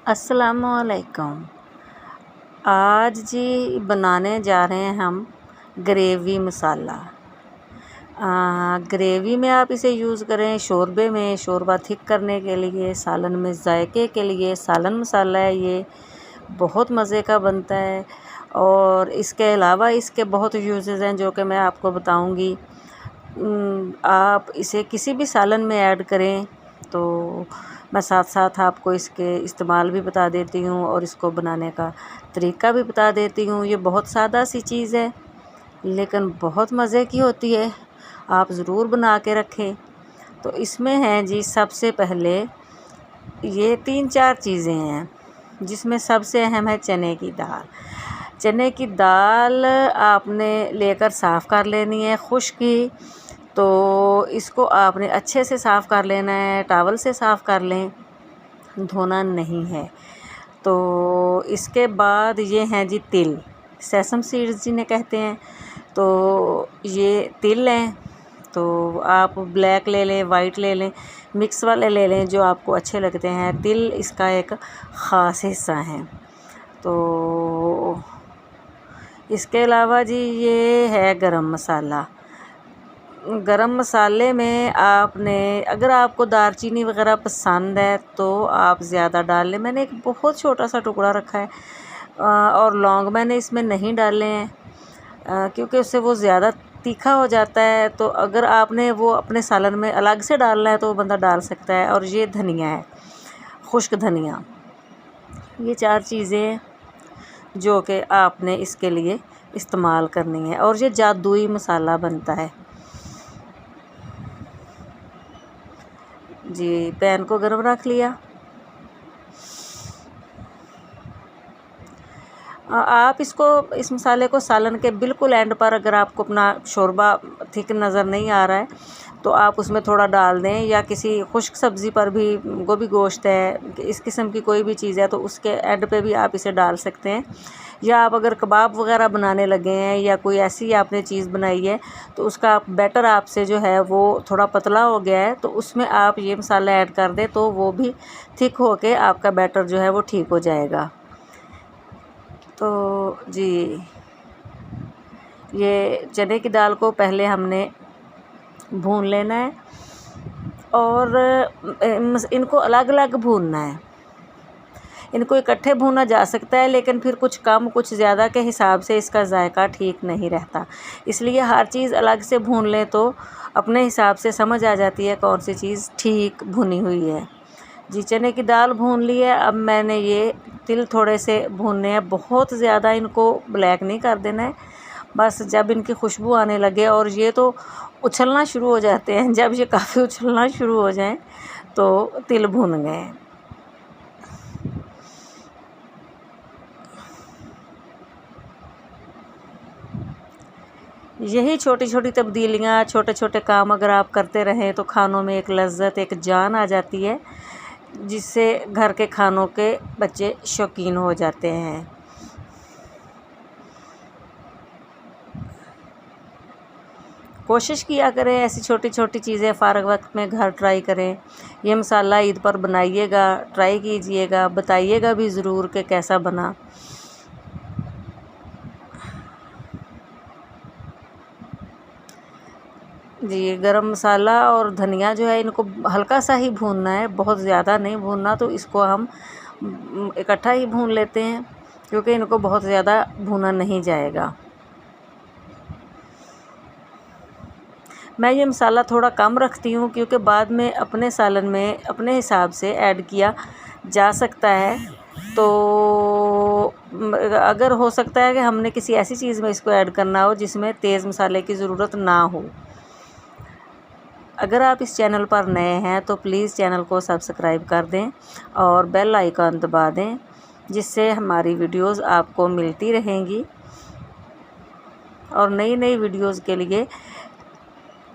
अस्सलामुअलैकुम। आज जी बनाने जा रहे हैं हम ग्रेवी मसाला। ग्रेवी में आप इसे यूज़ करें शोरबे में, शोरबा थिक करने के लिए, सालन में जायके के लिए। सालन मसाला है ये, बहुत मज़े का बनता है। और इसके अलावा इसके बहुत यूजेस हैं जो कि मैं आपको बताऊंगी। आप इसे किसी भी सालन में ऐड करें तो मैं साथ साथ आपको इसके इस्तेमाल भी बता देती हूँ और इसको बनाने का तरीका भी बता देती हूँ। ये बहुत सादा सी चीज़ है लेकिन बहुत मज़े की होती है, आप ज़रूर बना के रखें। तो इसमें हैं जी सबसे पहले ये 3-4 चीज़ें हैं जिसमें सबसे अहम है चने की दाल। चने की दाल आपने लेकर साफ़ कर लेनी है, खुश्क ही। तो इसको आपने अच्छे से साफ़ कर लेना है, टॉवल से साफ़ कर लें, धोना नहीं है। तो इसके बाद ये हैं जी तिल, सेसम सीड्स जिन्हें कहते हैं। तो ये तिल हैं, तो आप ब्लैक ले लें, वाइट ले लें, मिक्स वाले ले लें जो आपको अच्छे लगते हैं। तिल इसका एक ख़ास हिस्सा है। तो इसके अलावा जी ये है गरम मसाला। गरम मसाले में आपने, अगर आपको दालचीनी वगैरह पसंद है तो आप ज़्यादा डाल लें। मैंने एक बहुत छोटा सा टुकड़ा रखा है और लौंग मैंने इसमें नहीं डाले हैं क्योंकि उससे वो ज़्यादा तीखा हो जाता है। तो अगर आपने वो अपने सालन में अलग से डालना है तो वो बंदा डाल सकता है। और ये धनिया है, खुश्क धनिया। ये 4 चीज़ें जो कि आपने इसके लिए इस्तेमाल करनी है और ये जादुई मसाला बनता है जी। पैन को गर्म रख लिया। आप इस मसाले को सालन के बिल्कुल एंड पर, अगर आपको अपना शोरबा थिक नज़र नहीं आ रहा है तो आप उसमें थोड़ा डाल दें, या किसी खुश्क सब्ज़ी पर भी, गोभी गोश्त है, इस किस्म की कोई भी चीज़ है तो उसके एंड पे भी आप इसे डाल सकते हैं। या आप अगर कबाब वगैरह बनाने लगे हैं या कोई ऐसी आपने चीज़ बनाई है तो उसका बैटर आपसे जो है वो थोड़ा पतला हो गया है तो उसमें आप ये मसाला ऐड कर दें तो वो भी थिक होके आपका बैटर जो है वो ठीक हो जाएगा। तो जी ये चने की दाल को पहले हमने भून लेना है और इनको अलग अलग भूनना है। इनको इकट्ठे भूना जा सकता है लेकिन फिर कुछ कम कुछ ज़्यादा के हिसाब से इसका जायका ठीक नहीं रहता, इसलिए हर चीज़ अलग से भून लें तो अपने हिसाब से समझ आ जाती है कौन सी चीज़ ठीक भुनी हुई है जी। चने की दाल भून ली है। अब मैंने ये तिल थोड़े से भूनने हैं, बहुत ज़्यादा इनको ब्लैक नहीं कर देना है। बस जब इनकी खुशबू आने लगे और ये तो उछलना शुरू हो जाते हैं, जब ये काफ़ी उछलना शुरू हो जाएं तो तिल भून गए। यही छोटी छोटी तब्दीलियाँ, छोटे छोटे काम अगर आप करते रहें तो खानों में एक लज्जत, एक जान आ जाती है जिससे घर के खानों के बच्चे शौकीन हो जाते हैं। कोशिश किया करें ऐसी छोटी छोटी चीज़ें फ़ारग वक्त में घर ट्राई करें। ये मसाला ईद पर बनाइएगा, ट्राई कीजिएगा, बताइएगा भी ज़रूर कि कैसा बना। जी गरम मसाला और धनिया जो है इनको हल्का सा ही भूनना है, बहुत ज़्यादा नहीं भूनना। तो इसको हम इकट्ठा ही भून लेते हैं क्योंकि इनको बहुत ज़्यादा भूना नहीं जाएगा। मैं ये मसाला थोड़ा कम रखती हूँ क्योंकि बाद में अपने सालन में अपने हिसाब से ऐड किया जा सकता है। तो अगर हो सकता है कि हमने किसी ऐसी चीज़ में इसको ऐड करना हो जिसमें तेज़ मसाले की ज़रूरत ना हो। अगर आप इस चैनल पर नए हैं तो प्लीज़ चैनल को सब्सक्राइब कर दें और बेल आइकन दबा दें, जिससे हमारी वीडियोस आपको मिलती रहेंगी। और नई नई वीडियोस के लिए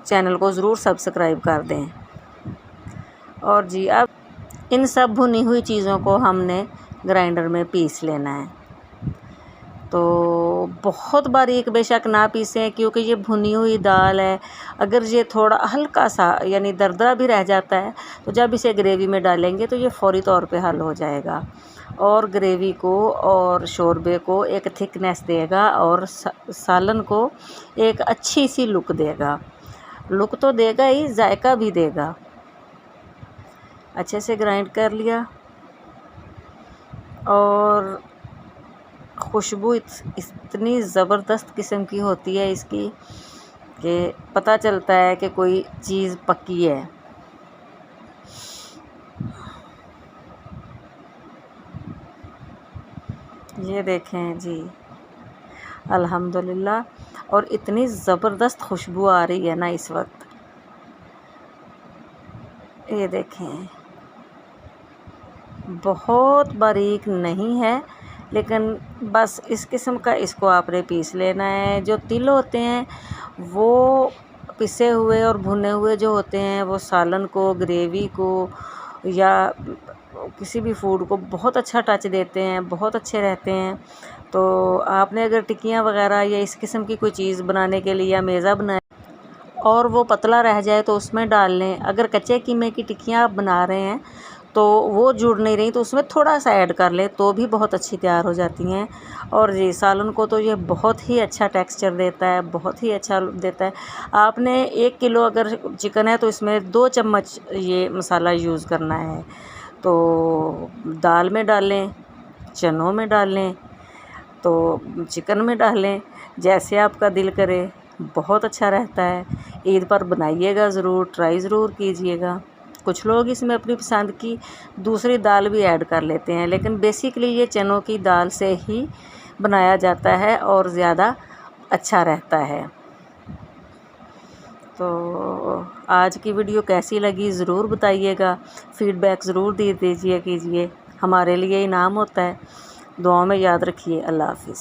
चैनल को ज़रूर सब्सक्राइब कर दें। और जी अब इन सब भुनी हुई चीज़ों को हमने ग्राइंडर में पीस लेना है। तो बहुत बारीक बेशक ना पीसें, क्योंकि ये भुनी हुई दाल है। अगर ये थोड़ा हल्का सा यानी दरदरा भी रह जाता है तो जब इसे ग्रेवी में डालेंगे तो ये फ़ौरी तौर पे हल हो जाएगा और ग्रेवी को और शोरबे को एक थिकनेस देगा और सालन को एक अच्छी सी लुक देगा। लुक तो देगा ही, जायका भी देगा। अच्छे से ग्राइंड कर लिया और खुशबू इतनी ज़बरदस्त किस्म की होती है इसकी कि पता चलता है कि कोई चीज़ पकी है। ये देखें जी, अल्हम्दुलिल्लाह। और इतनी ज़बरदस्त खुशबू आ रही है ना इस वक्त, ये देखें। बहुत बारीक नहीं है, लेकिन बस इस किस्म का इसको आपने पीस लेना है। जो तिल होते हैं वो पिसे हुए और भुने हुए जो होते हैं वो सालन को, ग्रेवी को या किसी भी फूड को बहुत अच्छा टच देते हैं, बहुत अच्छे रहते हैं। तो आपने अगर टिक्कियाँ वगैरह या इस किस्म की कोई चीज़ बनाने के लिए या मेज़ा बनाए और वो पतला रह जाए तो उसमें डाल लें। अगर कच्चे कीमे की टिक्कियाँ आप बना रहे हैं तो वो जुड़ नहीं रही तो उसमें थोड़ा सा ऐड कर लें तो भी बहुत अच्छी तैयार हो जाती हैं। और जी सालन को तो ये बहुत ही अच्छा टेक्सचर देता है, बहुत ही अच्छा देता है। आपने 1 किलो अगर चिकन है तो इसमें 2 चम्मच ये मसाला यूज़ करना है। तो दाल में डालें, चनों में डालें, तो चिकन में डालें, जैसे आपका दिल करे। बहुत अच्छा रहता है। ईद पर बनाइएगा ज़रूर, ट्राई ज़रूर कीजिएगा। कुछ लोग इसमें अपनी पसंद की दूसरी दाल भी ऐड कर लेते हैं, लेकिन बेसिकली ये चनों की दाल से ही बनाया जाता है और ज़्यादा अच्छा रहता है। तो आज की वीडियो कैसी लगी ज़रूर बताइएगा, फ़ीडबैक ज़रूर दे दीजिए कीजिए, हमारे लिए इनाम होता है। दुआओं में याद रखिए। अल्लाह हाफ़िज़।